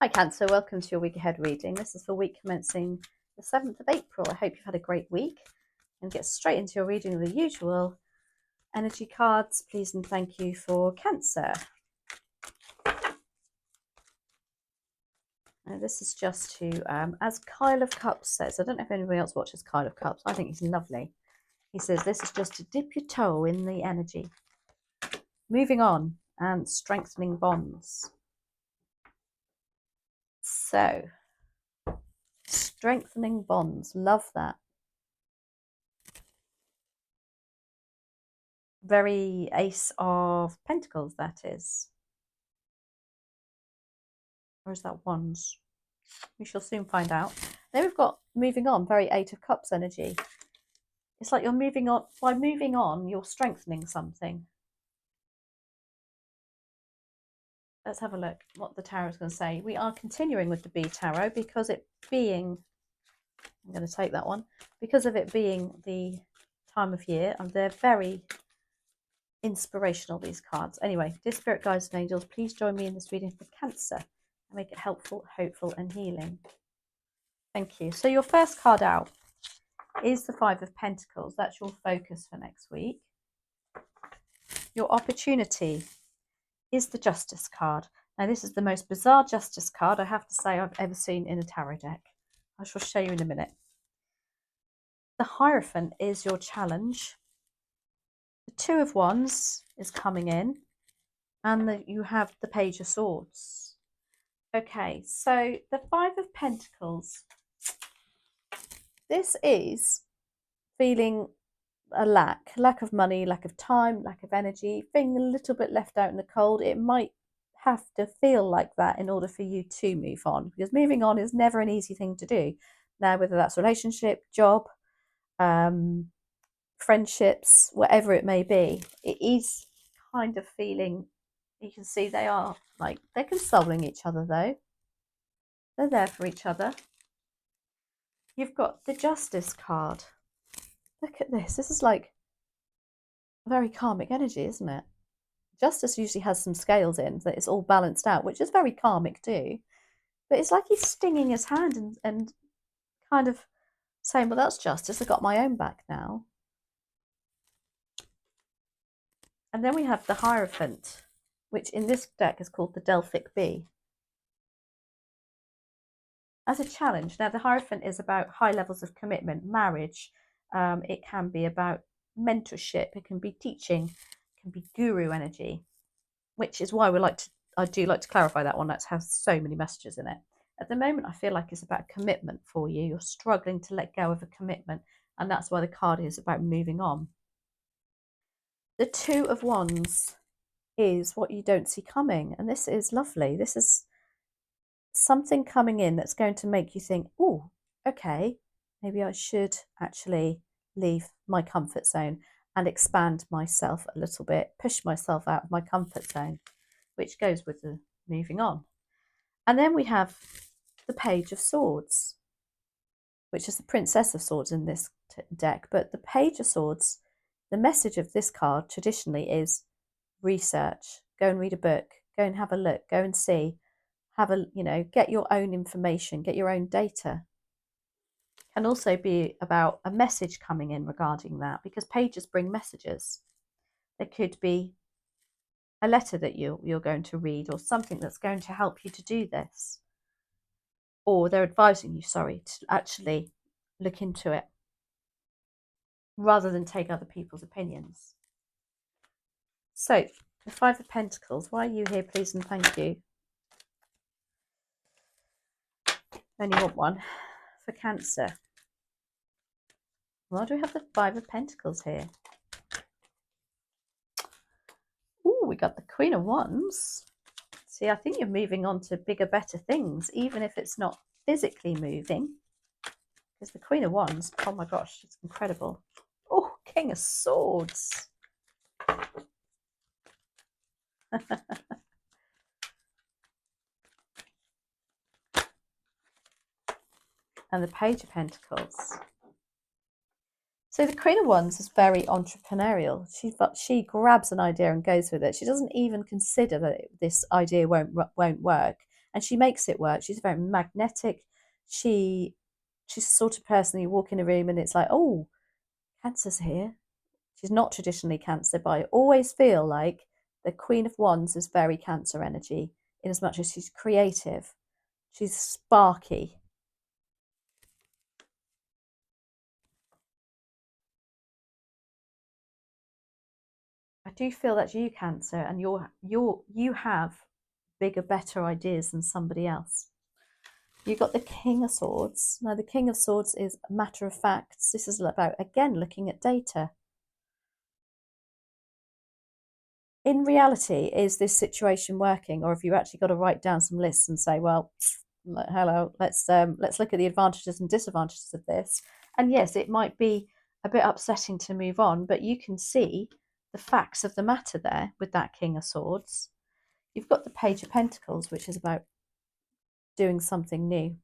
Hi Cancer, welcome to your week ahead reading. This is for week commencing the 7th of April. I hope you've had a great week and get straight into your reading with the usual energy cards. Please and thank you for Cancer. Now, this is just to, as Kyle of Cups says, I don't know if anybody else watches Kyle of Cups. I think he's lovely. He says this is just to dip your toe in the energy. Moving on and strengthening bonds. So, strengthening bonds, love that. Very Ace of Pentacles, that is. Or is that Wands? We shall soon find out. Then we've got moving on, very Eight of Cups energy. It's like you're moving on. By moving on, you're strengthening something. Let's have a look what the tarot is going to say. We are continuing with the B tarot because it being, I'm going to take that one, because of it being the time of year, and they're very inspirational, these cards. Anyway, dear Spirit Guides and Angels, please join me in this reading for Cancer and make it helpful, hopeful and healing. Thank you. So your first card out is the Five of Pentacles. That's your focus for next week. Your opportunity is the Justice card. Now this is the most bizarre Justice card I have to say I've ever seen in a tarot deck. I shall show you in a minute. The Hierophant is your challenge. The Two of Wands is coming in, and you have the Page of Swords. Okay, so the Five of Pentacles, this is feeling a lack of money, lack of time, lack of energy, feeling a little bit left out in the cold. It might have to feel like that in order for you to move on, because moving on is never an easy thing to do. Now, whether that's relationship, job, friendships, whatever it may be, it is kind of feeling, you can see they are like, they're consoling each other though. They're there for each other. You've got the Justice card. Look at this. This is like very karmic energy, isn't it? Justice usually has some scales in, that it's all balanced out, which is very karmic too. But it's like he's stinging his hand and kind of saying, well, that's justice. I've got my own back now. And then we have the Hierophant, which in this deck is called the Delphic Bee. As a challenge, now the Hierophant is about high levels of commitment, marriage. It can be about mentorship. It can be teaching. It can be guru energy, which is why I do like to clarify that one. That has so many messages in it. At the moment, I feel like it's about commitment for you. You're struggling to let go of a commitment, and that's why the card is about moving on. The Two of Wands is what you don't see coming, and this is lovely. This is something coming in that's going to make you think, oh, okay, maybe I should actually leave my comfort zone and expand myself a little bit, push myself out of my comfort zone, which goes with the moving on. And then we have the Page of Swords, which is the Princess of Swords in this deck. But the Page of Swords, the message of this card traditionally is research. Go and read a book. Go and have a look. Go and see. Get your own information. Get your own data. Can also be about a message coming in regarding that, because pages bring messages. There could be a letter that you're going to read, or something that's going to help you to do this. Or they're advising you, to actually look into it rather than take other people's opinions. So, the Five of Pentacles, why are you here, please and thank you? Only want one for Cancer. Why do we have the Five of Pentacles here? Oh, we got the Queen of Wands. See, I think you're moving on to bigger, better things, even if it's not physically moving. Because the Queen of Wands, oh my gosh, it's incredible. Oh, King of Swords. And the Page of Pentacles. So the Queen of Wands is very entrepreneurial. She grabs an idea and goes with it. She doesn't even consider that this idea won't work. and she makes it work. She's very magnetic. She's the sort of person you walk in a room and it's like, oh, Cancer's here. She's not traditionally Cancer, but I always feel like the Queen of Wands is very Cancer energy, in as much as she's creative, she's sparky. I do feel that's you, Cancer, and you have bigger, better ideas than somebody else. You've got the King of Swords. Now, the King of Swords is matter of facts. This is about, again, looking at data. In reality, is this situation working, or have you actually got to write down some lists and say, well, hello, let's look at the advantages and disadvantages of this. And yes, it might be a bit upsetting to move on, but you can see the facts of the matter there with that King of Swords. You've got the Page of Pentacles, which is about doing something new,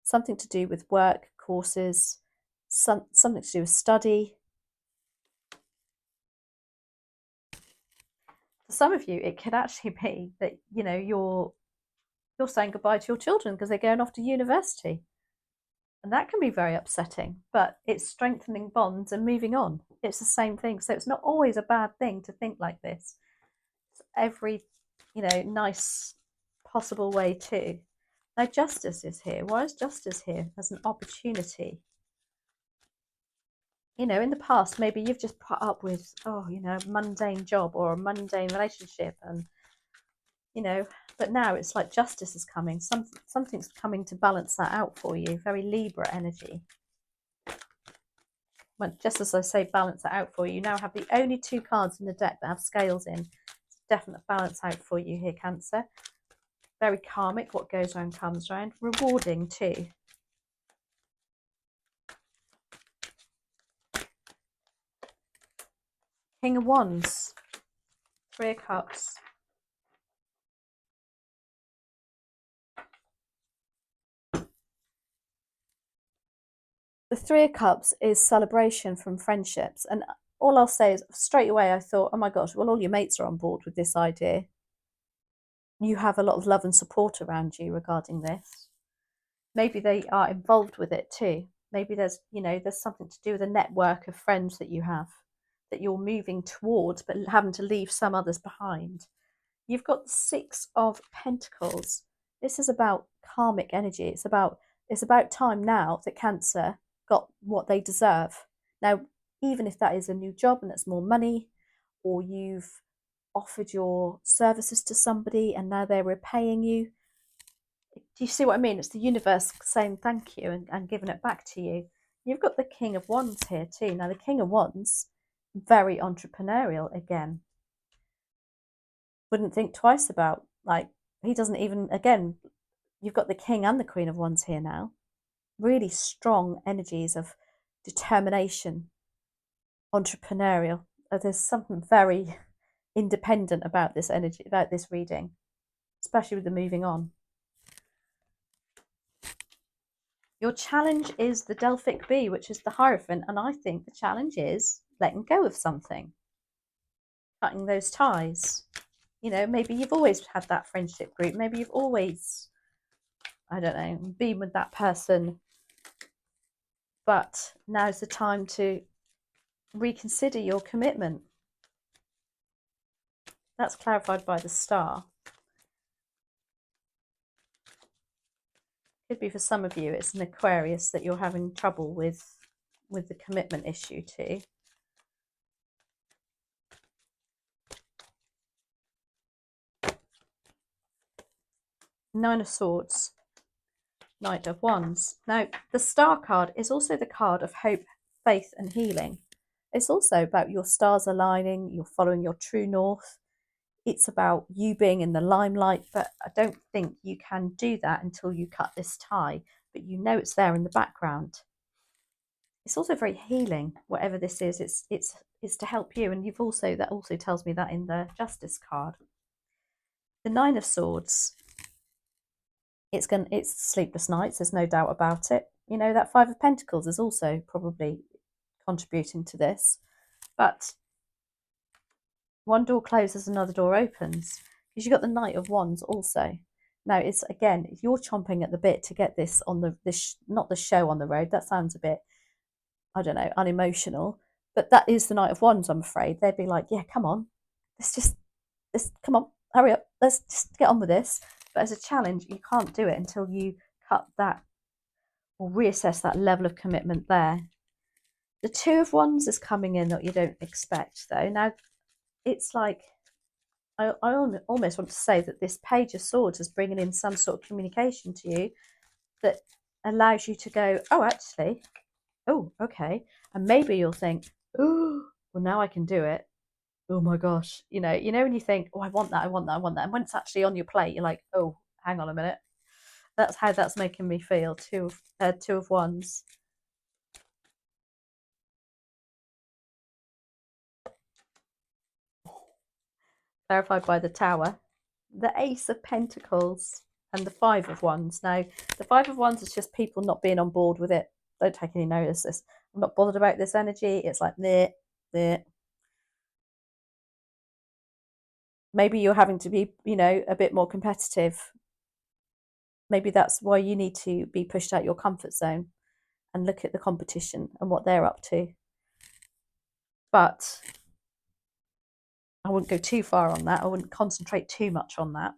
something to do with work, courses, something to do with study. For some of you, it could actually be that, you know, you're saying goodbye to your children because they're going off to university. And that can be very upsetting, but it's strengthening bonds and moving on. It's the same thing. So it's not always a bad thing to think like this. It's every, you know, nice possible way too. Now, justice is here. Why is justice here? As an opportunity. You know, in the past, maybe you've just put up with, oh, you know, a mundane job or a mundane relationship, and, you know, but now it's like justice is coming. Something's coming to balance that out for you. Very Libra energy. Well, just as I say, balance it out for you. You now have the only two cards in the deck that have scales in. It's a definite balance out for you here, Cancer. Very karmic. What goes around comes around. Rewarding too. King of Wands. Three of Cups. The Three of Cups is celebration from friendships. And all I'll say is straight away I thought, oh my gosh, well, all your mates are on board with this idea. You have a lot of love and support around you regarding this. Maybe they are involved with it too. Maybe there's, you know, there's something to do with a network of friends that you have that you're moving towards, but having to leave some others behind. You've got the Six of Pentacles. This is about karmic energy. It's about time now that Cancer got what they deserve. Now, even if that is a new job and that's more money, or you've offered your services to somebody and now they're repaying you, do you see what I mean? It's the universe saying thank you and giving it back to you. You've got the King of Wands here too. Now, the King of Wands, very entrepreneurial again. Wouldn't think twice about, like, he doesn't even, again, you've got the King and the Queen of Wands here now. Really strong energies of determination, entrepreneurial. There's something very independent about this energy, about this reading, especially with the moving on. Your challenge is the Delphic Bee, which is the Hierophant, and I think the challenge is letting go of something, cutting those ties. You know, maybe you've always had that friendship group. Maybe you've always, I don't know, been with that person, but now's the time to reconsider your commitment. That's clarified by the Star. Could be for some of you, it's an Aquarius that you're having trouble with the commitment issue too. Nine of Swords, Knight of Wands. Now, the Star card is also the card of hope, faith, and healing. It's also about your stars aligning, you're following your true north. It's about you being in the limelight, but I don't think you can do that until you cut this tie, but you know it's there in the background. It's also very healing, whatever this is. It's to help you, and that also tells me that in the Justice card. The Nine of Swords. It's sleepless nights, there's no doubt about it. You know, that Five of Pentacles is also probably contributing to this, but one door closes, another door opens, because you've got the Knight of Wands also. Now, it's again, if you're chomping at the bit to get this on not the show on the road, that sounds a bit, I don't know, unemotional, but that is the Knight of Wands, I'm afraid. They'd be like, yeah, come on, come on, hurry up, let's just get on with this. But as a challenge, you can't do it until you cut that or reassess that level of commitment there. The Two of Wands is coming in that you don't expect, though. Now, it's like, I almost want to say that this Page of Swords is bringing in some sort of communication to you that allows you to go, oh, actually, oh, okay. And maybe you'll think, oh, well, now I can do it. Oh my gosh. When you think, oh, I want that, I want that, I want that. And when it's actually on your plate, you're like, oh, hang on a minute. That's how that's making me feel. Two of Wands. Clarified by the Tower. The Ace of Pentacles and the Five of Wands. Now, the Five of Wands is just people not being on board with it. Don't take any notice. I'm not bothered about this energy. It's like, there. Maybe you're having to be, a bit more competitive. Maybe that's why you need to be pushed out your comfort zone and look at the competition and what they're up to. But I wouldn't go too far on that. I wouldn't concentrate too much on that.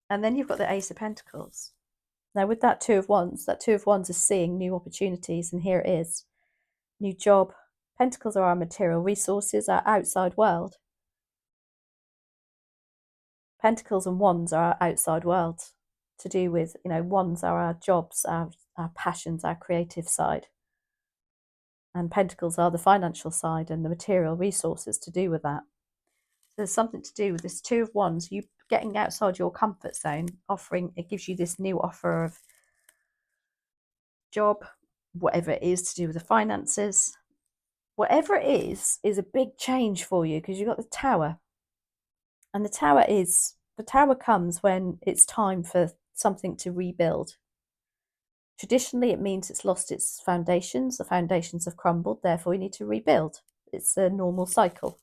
And then you've got the Ace of Pentacles. Now, with that Two of Wands is seeing new opportunities, and here it is. New job. Pentacles are our material resources, our outside world. Pentacles and Wands are our outside world, to do with, Wands are our jobs, our passions, our creative side. And Pentacles are the financial side and the material resources to do with that. So there's something to do with this Two of Wands, you getting outside your comfort zone, it gives you this new offer of job, whatever it is to do with the finances. Whatever it is a big change for you, because you've got the Tower. And the Tower comes when it's time for something to rebuild. Traditionally, it means it's lost its foundations. The foundations have crumbled, therefore you need to rebuild. It's a normal cycle.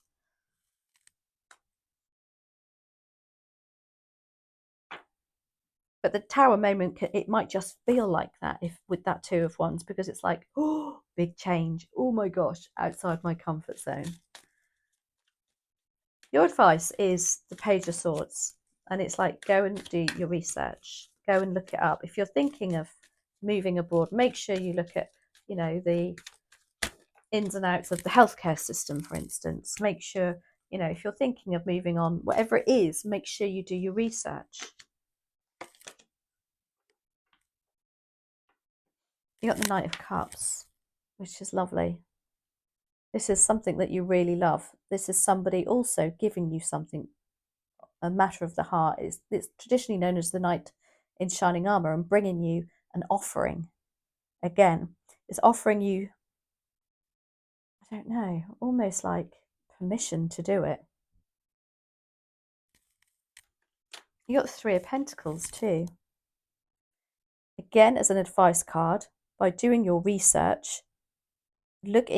But the Tower moment, it might just feel like that with that Two of Wands, because it's like, oh, big change. Oh my gosh, outside my comfort zone. Your advice is the Page of Swords. And it's like, go and do your research. Go and look it up. If you're thinking of moving abroad, make sure you look at, the ins and outs of the healthcare system, for instance. Make sure, if you're thinking of moving on, whatever it is, make sure you do your research. You got the Knight of Cups, which is lovely. This is something that you really love. This is somebody also giving you something, a matter of the heart. It's traditionally known as the Knight in shining armor, and bringing you an offering. Again, it's offering you, I don't know, almost like permission to do it. You got the Three of Pentacles too. Again, as an advice card, by doing your research, get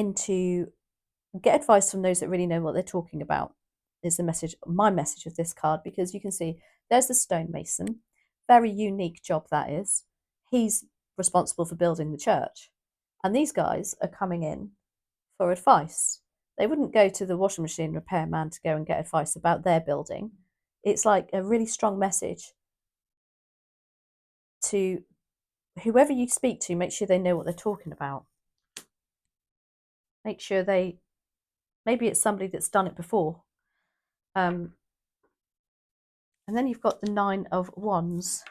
advice from those that really know what they're talking about, is my message of this card, because you can see there's the stonemason. Very unique job that is. He's responsible for building the church. And these guys are coming in for advice. They wouldn't go to the washing machine repairman to go and get advice about their building. It's like a really strong message to whoever you speak to. Make sure they know what they're talking about. Make sure maybe it's somebody that's done it before. And then you've got the Nine of Wands.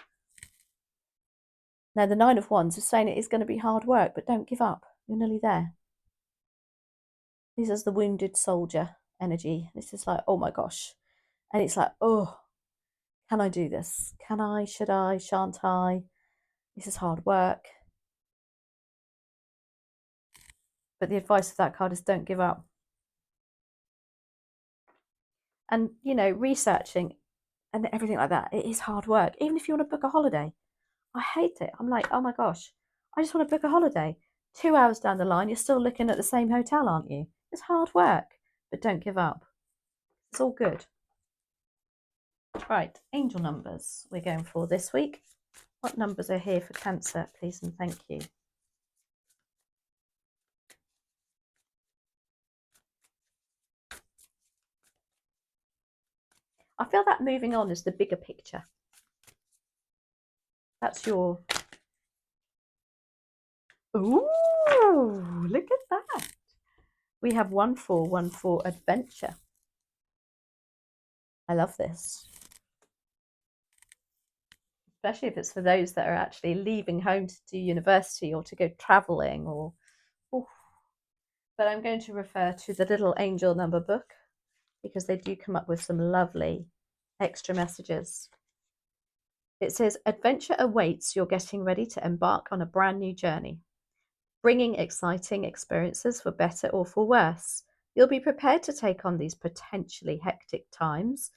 Now, the Nine of Wands is saying it is going to be hard work, but don't give up. You're nearly there. This is the wounded soldier energy. This is like, oh my gosh. And it's like, oh, can I do this? Can I? Should I? Shan't I? This is hard work. But the advice of that card is don't give up. And, researching and everything like that, it is hard work. Even if you want to book a holiday. I hate it. I'm like, oh my gosh, I just want to book a holiday. 2 hours down the line, you're still looking at the same hotel, aren't you? It's hard work, but don't give up. It's all good. Right, angel numbers we're going for this week. What numbers are here for Cancer, please and thank you? I feel that moving on is the bigger picture. That's your... Ooh, look at that. We have 1414 adventure. I love this. Especially if it's for those that are actually leaving home to do university or to go traveling or... Ooh. But I'm going to refer to the little angel number book because they do come up with some lovely extra messages. It says, adventure awaits. You're getting ready to embark on a brand new journey, bringing exciting experiences for better or for worse. You'll be prepared to take on these potentially hectic times.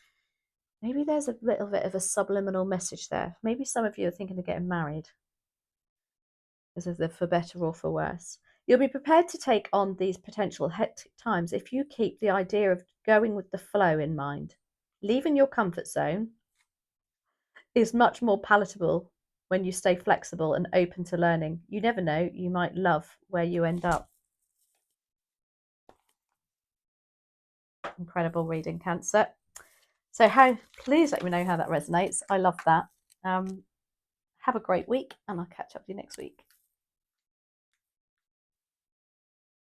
Maybe there's a little bit of a subliminal message there. Maybe some of you are thinking of getting married. As if they're for better or for worse. You'll be prepared to take on these potential hectic times if you keep the idea of going with the flow in mind. Leaving your comfort zone is much more palatable when you stay flexible and open to learning. You never know, you might love where you end up. Incredible reading, Cancer. So please let me know how that resonates. I love that. Have a great week and I'll catch up with you next week.